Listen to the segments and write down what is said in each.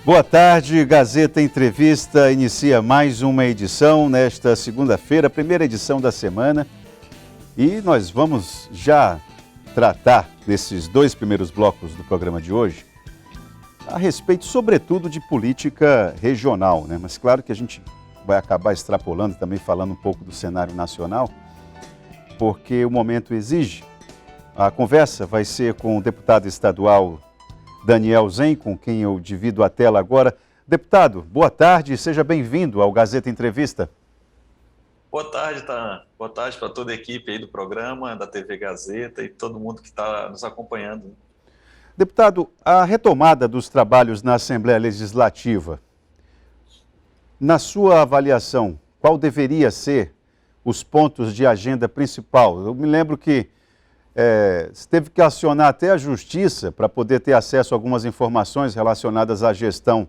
Boa tarde, Gazeta Entrevista inicia mais uma edição nesta segunda-feira, primeira edição da semana. E nós vamos já tratar nesses dois primeiros blocos do programa de hoje a respeito, sobretudo, de política regional, né? Mas claro que a gente vai acabar extrapolando também, falando um pouco do cenário nacional, porque o momento exige. A conversa vai ser com o deputado estadual Daniel Zen, com quem eu divido a tela agora. Deputado, boa tarde e seja bem-vindo ao Gazeta Entrevista. Boa tarde, Tan. Boa tarde para toda a equipe aí do programa, da TV Gazeta e todo mundo que está nos acompanhando. Deputado, a retomada dos trabalhos na Assembleia Legislativa, na sua avaliação, qual deveria ser os pontos de agenda principal? Eu me lembro que você teve que acionar até a Justiça para poder ter acesso a algumas informações relacionadas à gestão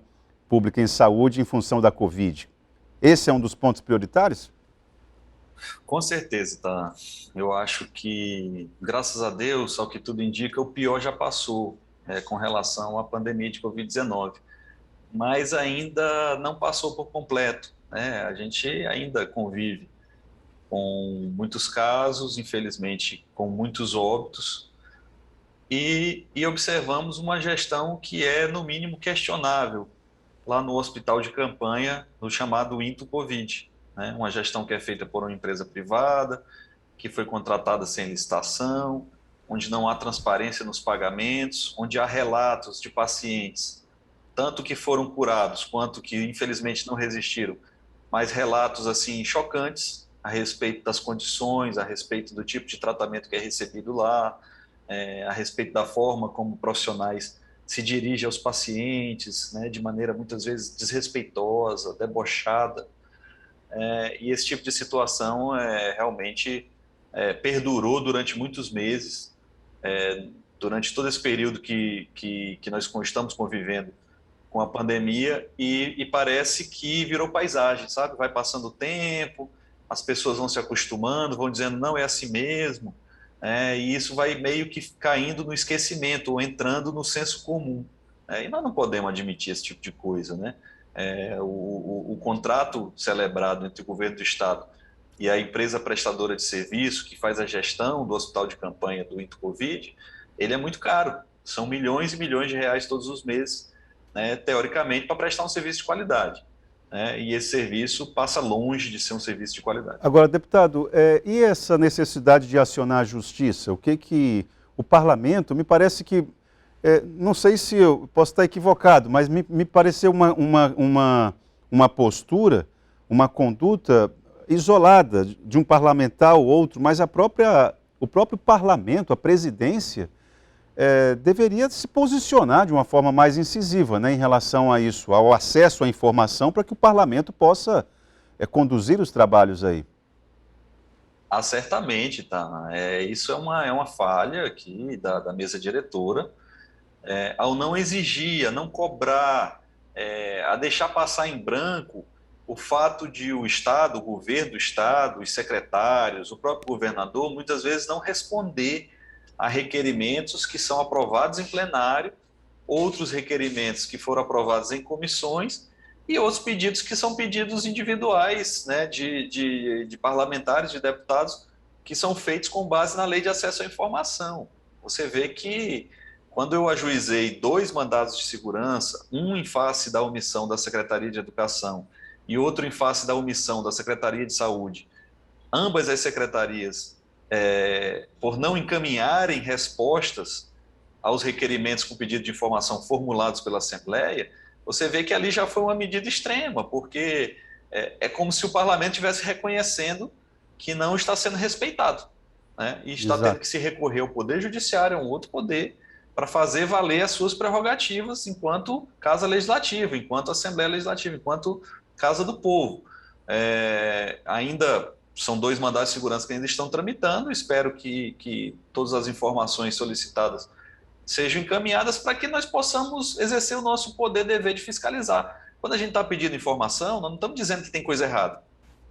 pública em saúde em função da Covid. Esse é um dos pontos prioritários? Com certeza, tá. Eu acho que, graças a Deus, ao que tudo indica, o pior já passou com relação à pandemia de Covid-19. Mas ainda não passou por completo, né? A gente ainda convive com muitos casos, infelizmente com muitos óbitos, e observamos uma gestão que é, no mínimo, questionável lá no hospital de campanha, no chamado Into Covid, né? Uma gestão que é feita por uma empresa privada, que foi contratada sem licitação, onde não há transparência nos pagamentos, onde há relatos de pacientes, tanto que foram curados quanto que infelizmente não resistiram, mas relatos assim chocantes a respeito das condições, a respeito do tipo de tratamento que é recebido lá, a respeito da forma como profissionais se dirigem aos pacientes, né, de maneira muitas vezes desrespeitosa, debochada, e esse tipo de situação realmente perdurou durante muitos meses, durante todo esse período que nós estamos convivendo com a pandemia, e parece que virou paisagem, sabe? Vai passando o tempo, as pessoas vão se acostumando, vão dizendo, não, é assim mesmo, e isso vai meio que caindo no esquecimento, ou entrando no senso comum. E nós não podemos admitir esse tipo de coisa, né? O contrato celebrado entre o governo do Estado e a empresa prestadora de serviço que faz a gestão do hospital de campanha do Into Covid, ele é muito caro, são milhões e milhões de reais todos os meses, né, teoricamente, para prestar um serviço de qualidade. E esse serviço passa longe de ser um serviço de qualidade. Agora, deputado, e essa necessidade de acionar a Justiça? O que o Parlamento, me parece que, não sei se eu posso estar equivocado, mas me pareceu uma postura, uma conduta isolada de um parlamentar ou outro, mas o próprio parlamento, a presidência, deveria se posicionar de uma forma mais incisiva, né, em relação a isso, ao acesso à informação, para que o parlamento possa conduzir os trabalhos aí. Certamente, tá. Isso é uma falha aqui da mesa diretora, ao não exigir, a não cobrar, a deixar passar em branco o fato de o Estado, o governo do Estado, os secretários, o próprio governador, muitas vezes não responder a requerimentos que são aprovados em plenário, outros requerimentos que foram aprovados em comissões e outros pedidos que são pedidos individuais, né, de parlamentares, de deputados, que são feitos com base na Lei de Acesso à Informação. Você vê que quando eu ajuizei 2 mandados de segurança, um em face da omissão da Secretaria de Educação e outro em face da omissão da Secretaria de Saúde, ambas as secretarias, por não encaminharem respostas aos requerimentos com pedido de informação formulados pela Assembleia, você vê que ali já foi uma medida extrema, porque é como se o parlamento estivesse reconhecendo que não está sendo respeitado, né? E está tendo que se recorrer ao Poder Judiciário, a um outro poder, para fazer valer as suas prerrogativas enquanto Casa Legislativa, enquanto Assembleia Legislativa, enquanto Casa do Povo. Ainda são 2 mandados de segurança que ainda estão tramitando, espero que todas as informações solicitadas sejam encaminhadas para que nós possamos exercer o nosso poder dever de fiscalizar. Quando a gente está pedindo informação, nós não estamos dizendo que tem coisa errada.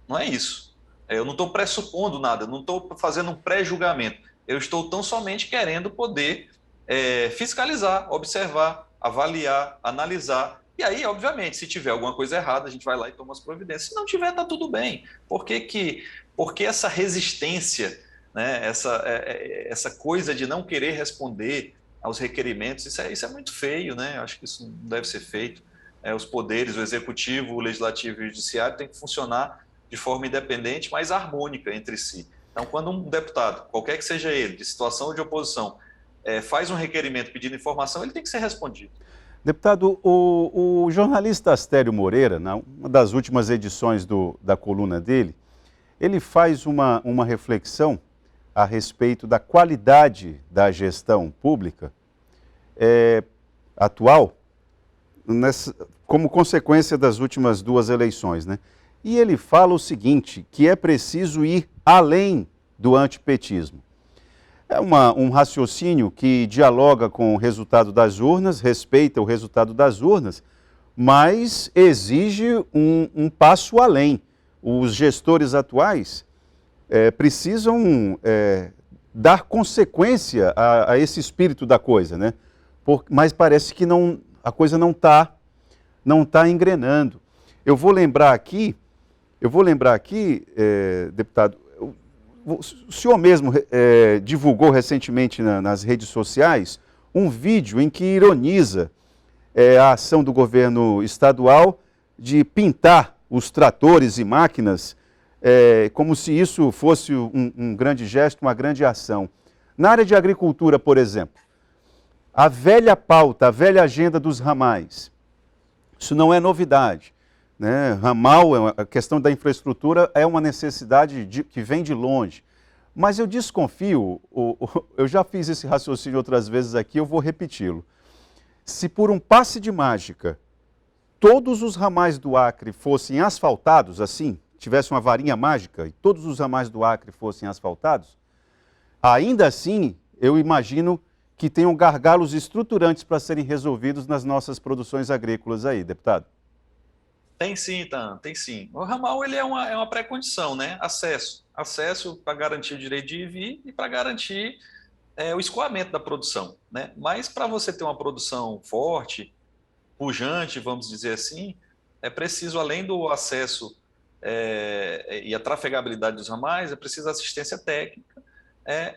Não é isso. Eu não estou pressupondo nada, eu não estou fazendo um pré-julgamento. Eu estou tão somente querendo poder fiscalizar, observar, avaliar, analisar E aí, obviamente, se tiver alguma coisa errada, a gente vai lá e toma as providências. Se não tiver, está tudo bem. Por que essa resistência, né? Essa coisa de não querer responder aos requerimentos? Isso é muito feio, né? Eu acho que isso não deve ser feito. Os poderes, o executivo, o legislativo e o judiciário têm que funcionar de forma independente, mas harmônica entre si. Então, quando um deputado, qualquer que seja ele, de situação ou de oposição, faz um requerimento pedindo informação, ele tem que ser respondido. Deputado, o jornalista Astério Moreira, na uma das últimas edições da coluna dele, ele faz uma reflexão a respeito da qualidade da gestão pública atual, como consequência das últimas 2 eleições, né? E ele fala o seguinte, que é preciso ir além do antipetismo. É um raciocínio que dialoga com o resultado das urnas, respeita o resultado das urnas, mas exige um passo além. Os gestores atuais precisam dar consequência a esse espírito da coisa, né? Mas parece que a coisa não tá engrenando. Eu vou lembrar aqui, deputado, o senhor mesmo divulgou recentemente nas redes sociais um vídeo em que ironiza a ação do governo estadual de pintar os tratores e máquinas como se isso fosse um grande gesto, uma grande ação. Na área de agricultura, por exemplo, a velha pauta, a velha agenda dos ramais, isso não é novidade. Né? Ramal, a questão da infraestrutura é uma necessidade que vem de longe. Mas eu desconfio, eu já fiz esse raciocínio outras vezes aqui, eu vou repeti-lo. Se por um passe de mágica todos os ramais do Acre fossem asfaltados, assim, tivesse uma varinha mágica e todos os ramais do Acre fossem asfaltados, ainda assim eu imagino que tenham gargalos estruturantes para serem resolvidos nas nossas produções agrícolas aí, deputado. Tem sim, Tan, tem sim. O ramal ele é uma pré-condição, né? Acesso para garantir o direito de ir e vir e para garantir o escoamento da produção, né? Mas para você ter uma produção forte, pujante, vamos dizer assim, é preciso, além do acesso e a trafegabilidade dos ramais, é preciso assistência técnica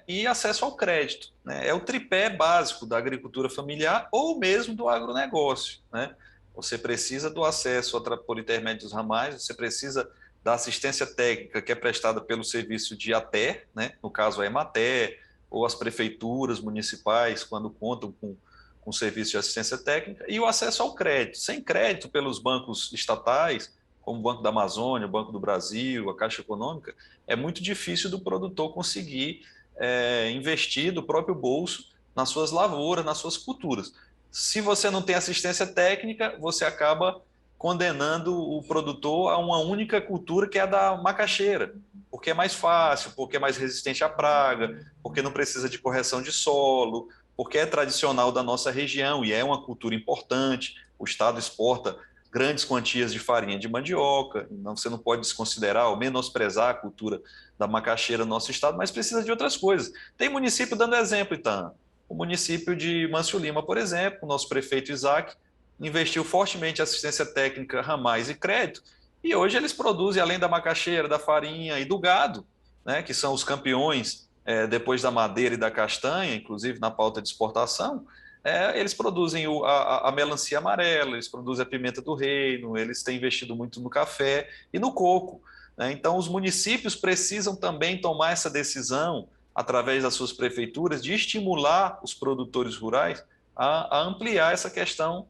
e acesso ao crédito, né? É o tripé básico da agricultura familiar ou mesmo do agronegócio, né? Você precisa do acesso por intermédio dos ramais, você precisa da assistência técnica que é prestada pelo serviço de ATE, né? No caso a Emater, ou as prefeituras municipais, quando contam com serviço de assistência técnica, e o acesso ao crédito. Sem crédito pelos bancos estatais, como o Banco da Amazônia, o Banco do Brasil, a Caixa Econômica, é muito difícil do produtor conseguir investir do próprio bolso nas suas lavouras, nas suas culturas. Se você não tem assistência técnica, você acaba condenando o produtor a uma única cultura, que é a da macaxeira, porque é mais fácil, porque é mais resistente à praga, porque não precisa de correção de solo, porque é tradicional da nossa região e é uma cultura importante. O Estado exporta grandes quantias de farinha de mandioca, então você não pode desconsiderar ou menosprezar a cultura da macaxeira no nosso Estado, mas precisa de outras coisas. Tem município dando exemplo, então. O município de Mâncio Lima, por exemplo, o nosso prefeito Isaac, investiu fortemente em assistência técnica, ramais e crédito, e hoje eles produzem, além da macaxeira, da farinha e do gado, né, que são os campeões depois da madeira e da castanha, inclusive na pauta de exportação, eles produzem a melancia amarela, eles produzem a pimenta do reino, eles têm investido muito no café e no coco, né? Então, os municípios precisam também tomar essa decisão, através das suas prefeituras, de estimular os produtores rurais a ampliar essa questão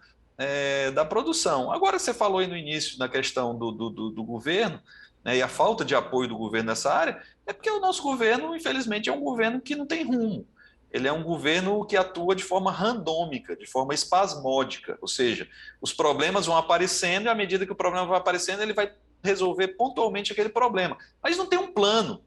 da produção. Agora, você falou aí no início na questão do governo, né, e a falta de apoio do governo nessa área, é porque o nosso governo, infelizmente, é um governo que não tem rumo. Ele é um governo que atua de forma randômica, de forma espasmódica, ou seja, os problemas vão aparecendo e à medida que o problema vai aparecendo, ele vai resolver pontualmente aquele problema. Mas não tem um plano,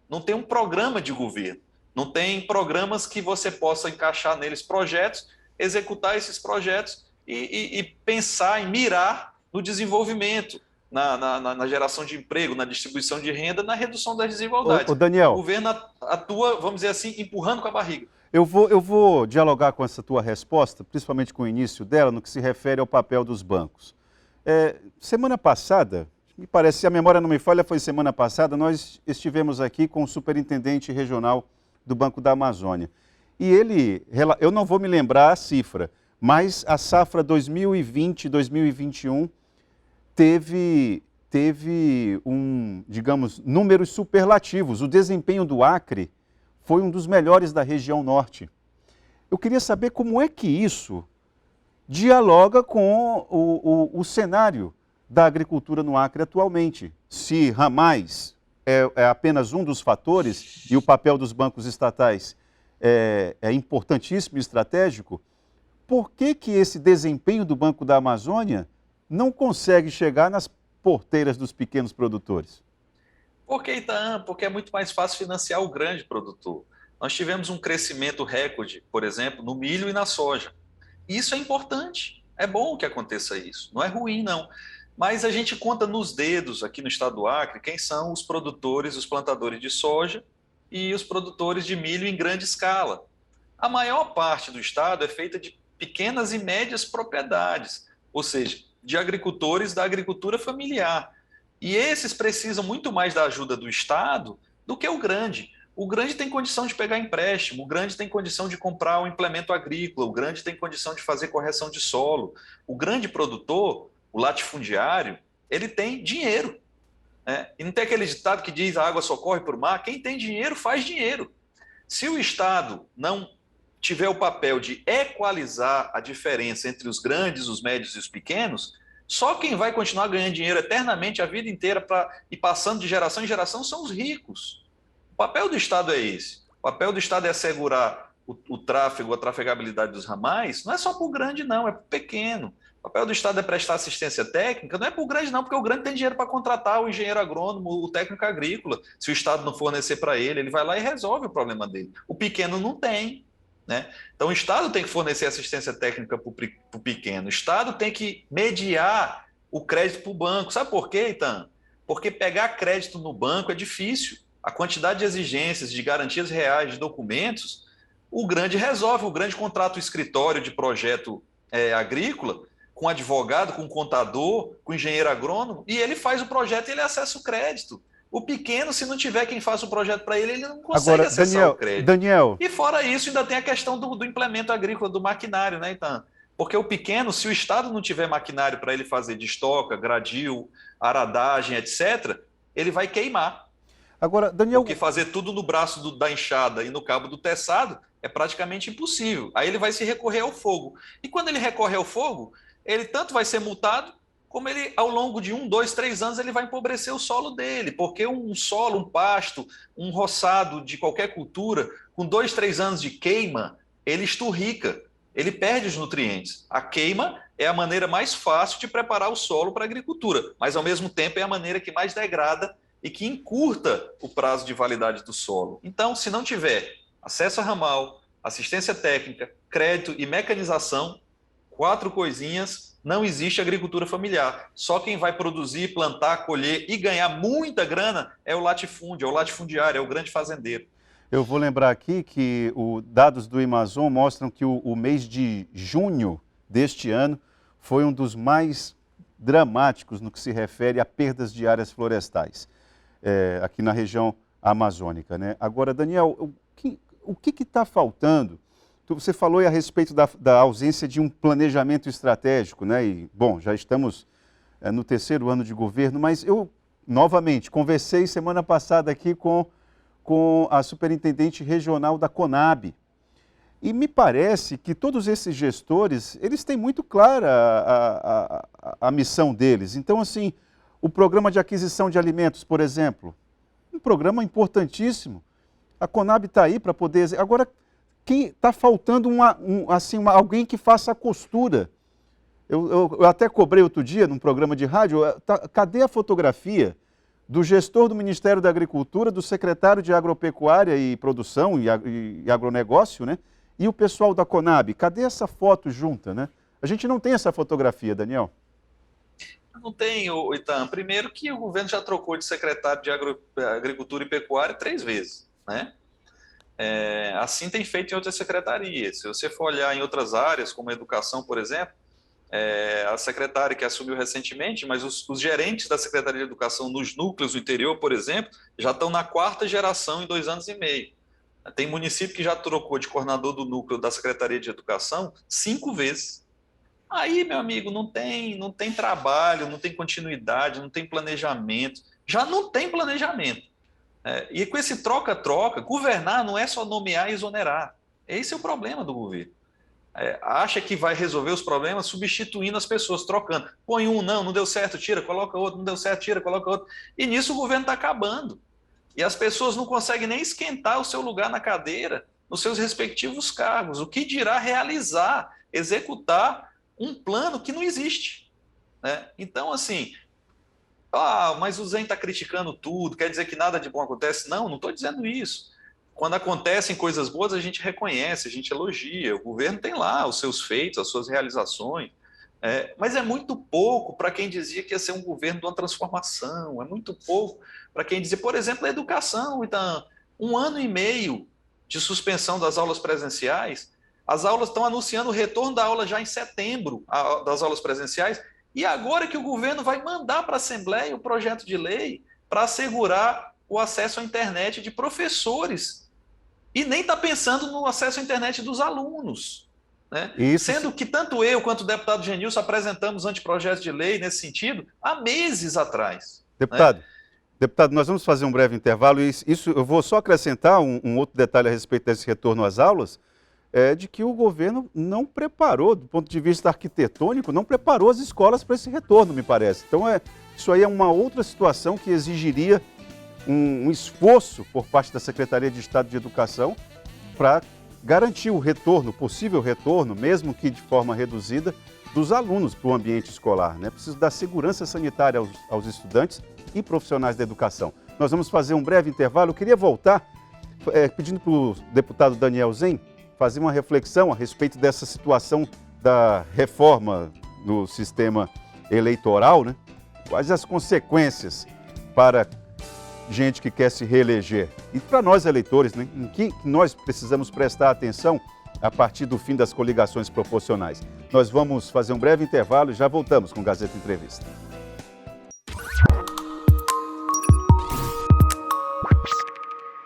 não tem um programa de governo, não tem programas que você possa encaixar neles projetos, executar esses projetos e pensar e mirar no desenvolvimento, na geração de emprego, na distribuição de renda, na redução das desigualdades. Ô Daniel, o governo atua, vamos dizer assim, empurrando com a barriga. Eu vou dialogar com essa tua resposta, principalmente com o início dela, no que se refere ao papel dos bancos. Semana passada, me parece, se a memória não me falha, foi semana passada, nós estivemos aqui com o superintendente regional do Banco da Amazônia. E eu não vou me lembrar a cifra, mas a safra 2020-2021 teve digamos, números superlativos. O desempenho do Acre foi um dos melhores da região norte. Eu queria saber como é que isso dialoga com o cenário da agricultura no Acre atualmente. Se ramais é apenas um dos fatores e o papel dos bancos estatais é importantíssimo e estratégico, por que esse desempenho do Banco da Amazônia não consegue chegar nas porteiras dos pequenos produtores? Porque é muito mais fácil financiar o grande produtor. Nós tivemos um crescimento recorde, por exemplo, no milho e na soja. Isso é importante, é bom que aconteça isso, não é ruim não. Mas a gente conta nos dedos aqui no estado do Acre quem são os produtores, os plantadores de soja e os produtores de milho em grande escala. A maior parte do estado é feita de pequenas e médias propriedades, ou seja, de agricultores da agricultura familiar. E esses precisam muito mais da ajuda do Estado do que o grande. O grande tem condição de pegar empréstimo, o grande tem condição de comprar um implemento agrícola, o grande tem condição de fazer correção de solo. O grande produtor, o latifundiário, ele tem dinheiro, né? E não tem aquele ditado que diz a água só corre por mar. Quem tem dinheiro faz dinheiro. Se o Estado não tiver o papel de equalizar a diferença entre os grandes, os médios e os pequenos, só quem vai continuar ganhando dinheiro eternamente a vida inteira e passando de geração em geração são os ricos. O papel do Estado é esse. O papel do Estado é assegurar o tráfego, a trafegabilidade dos ramais, não é só para o grande não, é para o pequeno. O papel do Estado é prestar assistência técnica, não é para o grande não, porque o grande tem dinheiro para contratar o engenheiro agrônomo, o técnico agrícola. Se o Estado não fornecer para ele, ele vai lá e resolve o problema dele. O pequeno não tem, né? Então, o Estado tem que fornecer assistência técnica para o pequeno. O Estado tem que mediar o crédito para o banco. Sabe por quê, Itan? Porque pegar crédito no banco é difícil. A quantidade de exigências, de garantias reais, de documentos, o grande resolve. O grande contrata o escritório de projeto agrícola com advogado, com contador, com engenheiro agrônomo, e ele faz o projeto e ele acessa o crédito. O pequeno, se não tiver quem faça o projeto para ele não consegue acessar o crédito. Daniel. E fora isso, ainda tem a questão do implemento agrícola, do maquinário, né, então? Porque o pequeno, se o Estado não tiver maquinário para ele fazer de estoca, gradil, aradagem, etc., ele vai queimar. Agora, Daniel... Porque fazer tudo no braço da enxada e no cabo do teçado é praticamente impossível. Aí ele vai se recorrer ao fogo. E quando ele recorre ao fogo, ele tanto vai ser multado, como ele, ao longo de 1, 2, 3 anos, ele vai empobrecer o solo dele, porque um solo, um pasto, um roçado de qualquer cultura, com 2, 3 anos de queima, ele esturrica, ele perde os nutrientes. A queima é a maneira mais fácil de preparar o solo para a agricultura, mas, ao mesmo tempo, é a maneira que mais degrada e que encurta o prazo de validade do solo. Então, se não tiver acesso a ramal, assistência técnica, crédito e mecanização, 4 coisinhas, não existe agricultura familiar. Só quem vai produzir, plantar, colher e ganhar muita grana é o latifúndio, é o latifundiário, é o grande fazendeiro. Eu vou lembrar aqui que dados do Amazon mostram que o mês de junho deste ano foi um dos mais dramáticos no que se refere a perdas de áreas florestais, aqui na região amazônica, né? Agora, Daniel, o que está faltando? Você falou a respeito da ausência de um planejamento estratégico, né? E, bom, já estamos no 3º ano de governo, mas eu, novamente, conversei semana passada aqui com a superintendente regional da Conab. E me parece que todos esses gestores, eles têm muito clara a missão deles. Então, assim, o programa de aquisição de alimentos, por exemplo, um programa importantíssimo. A Conab está aí para poder... Agora, está faltando alguém que faça a costura. Eu até cobrei outro dia, num programa de rádio, cadê a fotografia do gestor do Ministério da Agricultura, do secretário de Agropecuária e Produção e Agronegócio, né? E o pessoal da Conab? Cadê essa foto junta, né? A gente não tem essa fotografia, Daniel. Não tem, Itan. Primeiro que o governo já trocou de secretário de Agricultura e Pecuária 3 vezes, né? Assim tem feito em outras secretarias. Se você for olhar em outras áreas, como a educação, por exemplo, a secretária que assumiu recentemente, mas os gerentes da Secretaria de Educação nos núcleos do interior, por exemplo, já estão na 4ª geração em 2 anos e meio. Tem município que já trocou de coordenador do núcleo da Secretaria de Educação 5 vezes. Aí, meu amigo, não tem trabalho, não tem continuidade, não tem planejamento. Já não tem planejamento. E com esse troca-troca, governar não é só nomear e exonerar. Esse é o problema do governo. Acha que vai resolver os problemas substituindo as pessoas, trocando. Põe um, não deu certo, tira, coloca outro, não deu certo, tira, coloca outro. E nisso o governo está acabando. E as pessoas não conseguem nem esquentar o seu lugar na cadeira, nos seus respectivos cargos. O que dirá realizar, executar um plano que não existe. Né? Então, assim, mas o Zen está criticando tudo, quer dizer que nada de bom acontece? Não estou dizendo isso. Quando acontecem coisas boas, a gente reconhece, a gente elogia. O governo tem lá os seus feitos, as suas realizações. Mas é muito pouco para quem dizia que ia ser um governo de uma transformação. É muito pouco para quem dizia, por exemplo, a educação. Então, 1 ano e meio de suspensão das aulas presenciais. As aulas estão anunciando o retorno da aula já em setembro, das aulas presenciais. E agora que o governo vai mandar para a Assembleia o projeto de lei para assegurar o acesso à internet de professores. E nem está pensando no acesso à internet dos alunos. Né? Sendo que tanto eu quanto o deputado Genilson apresentamos anteprojetos de lei nesse sentido há meses atrás. Deputado, nós vamos fazer um breve intervalo e isso eu vou só acrescentar um outro detalhe a respeito desse retorno às aulas, de que o governo não preparou, do ponto de vista arquitetônico, não preparou as escolas para esse retorno, me parece. Então, isso aí é uma outra situação que exigiria um esforço por parte da Secretaria de Estado de Educação para garantir o retorno, possível retorno, mesmo que de forma reduzida, dos alunos para o ambiente escolar. Né? Preciso dar segurança sanitária aos estudantes e profissionais da educação. Nós vamos fazer um breve intervalo. Eu queria voltar pedindo para o deputado Daniel Zen fazer uma reflexão a respeito dessa situação da reforma no sistema eleitoral, né? Quais as consequências para gente que quer se reeleger e para nós eleitores, né? Em que nós precisamos prestar atenção a partir do fim das coligações proporcionais. Nós vamos fazer um breve intervalo e já voltamos com o Gazeta Entrevista.